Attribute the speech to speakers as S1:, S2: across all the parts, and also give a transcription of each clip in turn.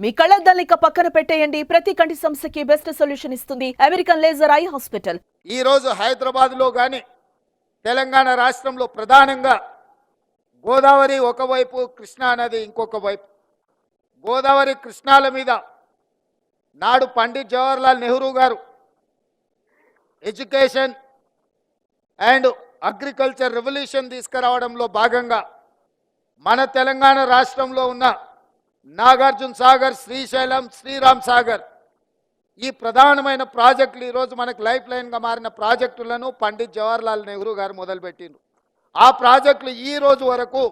S1: మీ కళ్ళద్దాలిక పక్కన పెట్టేయండి. ప్రతి కంటి సమస్యకి బెస్ట్ సొల్యూషన్ ఇస్తుంది అమెరికన్ లేజర్ ఐ హాస్పిటల్.
S2: ఈ రోజు హైదరాబాద్ లో గాని తెలంగాణ రాష్ట్రంలో ప్రధానంగా గోదావరి ఒకవైపు, కృష్ణా నది ఇంకొక వైపు. గోదావరి కృష్ణాల మీద నాడు పండిట్ జవహర్లాల్ నెహ్రూ గారు ఎడ్యుకేషన్ అండ్ అగ్రికల్చర్ రెవల్యూషన్ తీసుకురావడంలో భాగంగా మన తెలంగాణ రాష్ట్రంలో ఉన్న నాగార్జున సాగర్, శ్రీశైలం, శ్రీరామ్ సాగర్ ఈ ప్రధానమైన ప్రాజెక్టులు ఈరోజు మనకు లైఫ్ లైన్గా మారిన ప్రాజెక్టులను పండిట్ జవహర్లాల్ నెహ్రూ గారు మొదలుపెట్టిండ్రు. ఆ ప్రాజెక్టులు ఈ రోజు వరకు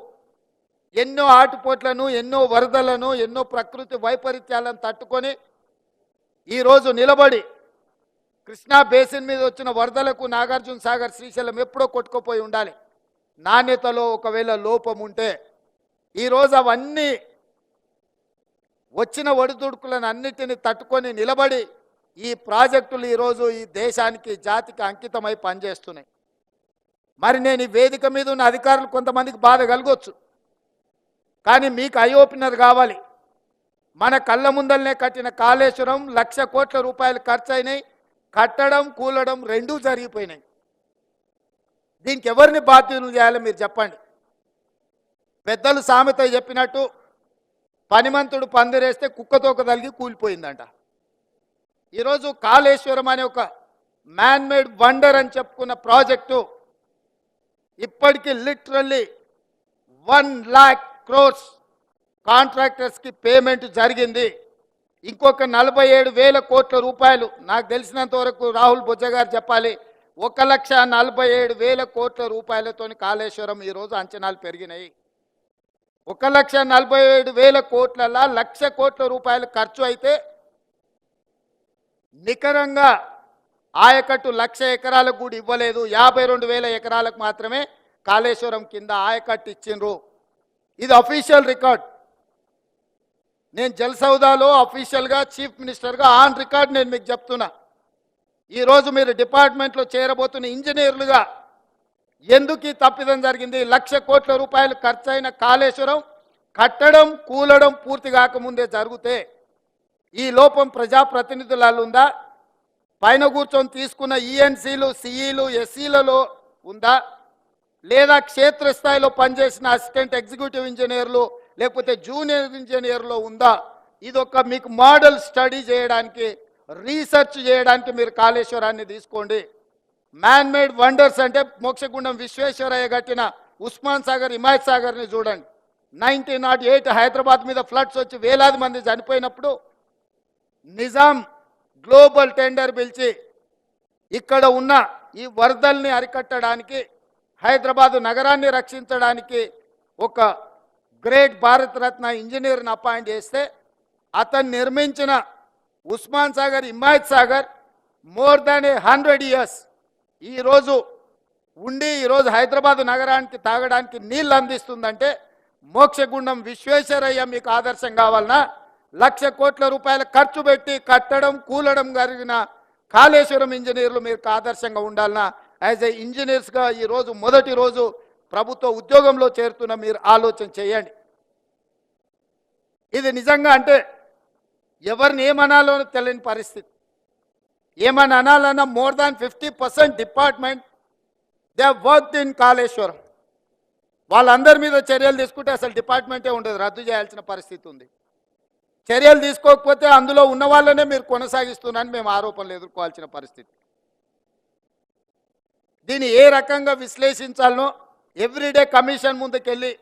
S2: ఎన్నో ఆటుపోట్లను, ఎన్నో వరదలను, ఎన్నో ప్రకృతి వైపరీత్యాలను తట్టుకొని ఈరోజు నిలబడి కృష్ణా బేసిన్ మీద వచ్చిన వరదలకు నాగార్జున సాగర్, శ్రీశైలం ఎప్పుడో కొట్టుకుపోయి ఉండాలి. నాణ్యతలో ఒకవేళ లోపం ఉంటే ఈరోజు అవన్నీ వచ్చిన ఒడిదుడుకులను అన్నిటిని తట్టుకొని నిలబడి ఈ ప్రాజెక్టులు ఈరోజు ఈ దేశానికి, జాతికి అంకితమై పనిచేస్తున్నాయి. మరి నేను ఈ వేదిక మీద ఉన్న అధికారులు కొంతమందికి బాధ కలగొచ్చు, కానీ మీకు ఐ ఓపెనర్ కావాలి. మన కళ్ళ ముందల్నే కట్టిన కాళేశ్వరం 1,00,000 కోట్ల రూపాయలు ఖర్చు అయినాయి. కట్టడం, కూలడం రెండూ జరిగిపోయినాయి. దీనికి ఎవరిని బాధ్యులు చేయాలో మీరు చెప్పండి. పెద్దలు సామెత చెప్పినట్టు పనిమంతుడు పందిరేస్తే కుక్కతోక తలిగి కూలిపోయిందంట. ఈరోజు కాళేశ్వరం అనే ఒక మ్యాన్ మేడ్ వండర్ అని చెప్పుకున్న ప్రాజెక్టు ఇప్పటికీ లిటరల్లీ 1,00,000 crores కాంట్రాక్టర్స్కి పేమెంట్ జరిగింది. ఇంకొక 47,000 కోట్ల రూపాయలు నాకు తెలిసినంత వరకు రాహుల్ బొజ్జ గారు చెప్పాలి, 1,47,000 కోట్ల రూపాయలతో కాళేశ్వరం ఈరోజు అంచనాలు పెరిగినాయి. 1,47,000 కోట్లలో 1,00,000 కోట్ల రూపాయలు ఖర్చు అయితే నికరంగా ఆయకట్టు 1,00,000 ఎకరాలకు కూడా ఇవ్వలేదు. 52,000 ఎకరాలకు మాత్రమే కాళేశ్వరం కింద ఆయకట్టు ఇచ్చిండ్రు. ఇది అఫీషియల్ రికార్డ్. నేను జల్సౌదాలో అఫీషియల్గా చీఫ్ మినిస్టర్గా ఆన్ రికార్డ్ నేను మీకు చెప్తున్నా. ఈరోజు మీరు డిపార్ట్మెంట్లో చేరబోతున్న ఇంజనీర్లుగా ఎందుకు ఈ తప్పిదం జరిగింది? 1,00,000 కోట్ల రూపాయలు ఖర్చైన కాళేశ్వరం కట్టడం, కూలడం పూర్తి కాకముందే జరిగితే ఈ లోపం ప్రజాప్రతినిధులలో ఉందా? పైన కూర్చొని తీసుకున్న ఈఎన్సీలు, సిఈలు, ఎస్సీలలో ఉందా? లేదా క్షేత్రస్థాయిలో పనిచేసిన అసిస్టెంట్ ఎగ్జిక్యూటివ్ ఇంజనీర్లు లేకపోతే జూనియర్ ఇంజనీర్లో ఉందా? ఇదొక మీకు మోడల్ స్టడీ చేయడానికి, రీసెర్చ్ చేయడానికి మీరు కాళేశ్వరాన్ని తీసుకోండి. మ్యాన్ మేడ్ వండర్స్ అంటే మోక్షగుండం విశ్వేశ్వరయ్య కట్టిన ఉస్మాన్ సాగర్, హిమాయత్ సాగర్ని చూడండి. 1908 హైదరాబాద్ మీద ఫ్లడ్స్ వచ్చి వేలాది మంది చనిపోయినప్పుడు నిజాం గ్లోబల్ టెండర్ పిలిచి ఇక్కడ ఉన్న ఈ వరదల్ని అరికట్టడానికి, హైదరాబాదు నగరాన్ని రక్షించడానికి ఒక గ్రేట్ భారత రత్న ఇంజనీర్ని అపాయింట్ చేస్తే అతను నిర్మించిన Osman Sagar, Himayat Sagar more than 100 years ఈరోజు ఉండి ఈరోజు హైదరాబాదు నగరానికి తాగడానికి నీళ్ళు అందిస్తుందంటే మోక్షగుండం విశ్వేశ్వరయ్య మీకు ఆదర్శం కావాలన్నా? 1,00,000 కోట్ల రూపాయల ఖర్చు పెట్టి కట్టడం, కూలడం జరిగిన కాళేశ్వరం ఇంజనీర్లు మీకు ఆదర్శంగా ఉండాలన్నా? యాజ్ ఏ ఇంజనీర్స్గా ఈరోజు మొదటి రోజు ప్రభుత్వ ఉద్యోగంలో చేరుతున్న మీరు ఆలోచన చేయండి. ఇది నిజంగా అంటే ఎవరిని ఏమనాలో తెలియని పరిస్థితి. ఏమని అనాలన్నా more than 50% department they worked in Kaleshwaram. వాళ్ళందరి మీద చర్యలు తీసుకుంటే అసలు డిపార్ట్మెంటే ఉండదు, రద్దు చేయాల్సిన పరిస్థితి ఉంది. చర్యలు తీసుకోకపోతే అందులో ఉన్న వాళ్ళనే మీరు కొనసాగిస్తున్నారని మేము ఆరోపణలు ఎదుర్కోవాల్సిన పరిస్థితి. దీన్ని ఏ రకంగా విశ్లేషించాలనో ఎవ్రీడే కమిషన్ ముందుకెళ్ళి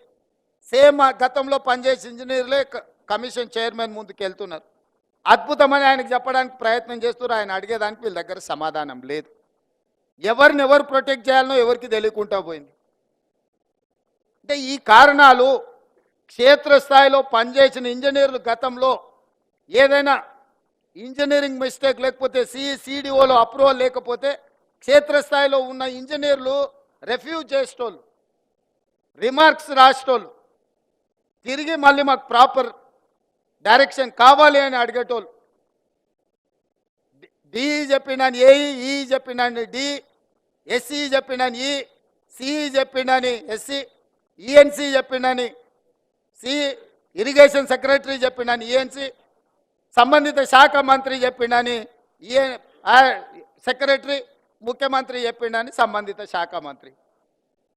S2: సేమ్ గతంలో పనిచేసే ఇంజనీర్లే కమిషన్ చైర్మన్ ముందుకు వెళ్తున్నారు. అద్భుతమని ఆయనకు చెప్పడానికి ప్రయత్నం చేస్తున్నారు. ఆయన అడిగేదానికి వీళ్ళ దగ్గర సమాధానం లేదు. ఎవరిని ఎవరు ప్రొటెక్ట్ చేయాలనో ఎవరికి తెలియకుండా పోయింది. అంటే ఈ కారణాలు క్షేత్రస్థాయిలో పనిచేసిన ఇంజనీర్లు గతంలో ఏదైనా ఇంజనీరింగ్ మిస్టేక్ లేకపోతే సిడిఓలో అప్రూవల్ లేకపోతే క్షేత్రస్థాయిలో ఉన్న ఇంజనీర్లు రెఫ్యూజ్ చేసేటోళ్ళు, రిమార్క్స్ రాసేటోళ్ళు, తిరిగి మళ్ళీ మాకు ప్రాపర్ డైరెక్షన్ కావాలి అని అడిగేటోళ్ళు. డి చెప్పినాను ఏఈ, ఈ చెప్పినాను డి, ఎస్సీ చెప్పినాను ఈ, సిఈ చెప్పినాని ఎస్సీ, ఈఎన్సీ చెప్పినాని సి, ఇరిగేషన్ సెక్రటరీ చెప్పినాను ఈఎన్సీ, సంబంధిత శాఖ మంత్రి చెప్పిండని ఏ సెక్రటరీ ముఖ్యమంత్రి చెప్పిండని సంబంధిత శాఖ మంత్రి.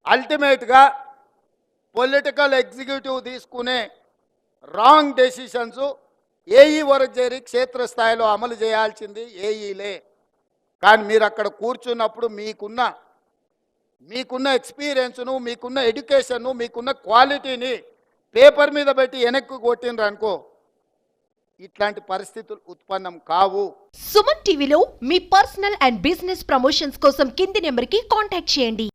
S2: అల్టిమేట్గా పొలిటికల్ ఎగ్జిక్యూటివ్ తీసుకునే రాంగ్ డెసిషన్స్ ఏఈ వరకు చేరి క్షేత్రస్థాయిలో అమలు చేయాల్సింది ఏఈలే. కానీ మీరు అక్కడ కూర్చున్నప్పుడు మీకున్న ఎక్స్పీరియన్స్ను, మీకున్న ఎడ్యుకేషన్ను, మీకున్న క్వాలిటీని పేపర్ మీద పెట్టి వెనక్కి కొట్టిండ్రు అనుకో, ఇట్లాంటి పరిస్థితులు ఉత్పన్నం కావు.
S3: సుమన్ టీవీలో మీ పర్సనల్ అండ్ బిజినెస్ ప్రమోషన్స్ కోసం కింది నెంబర్కి కాంటాక్ట్ చేయండి.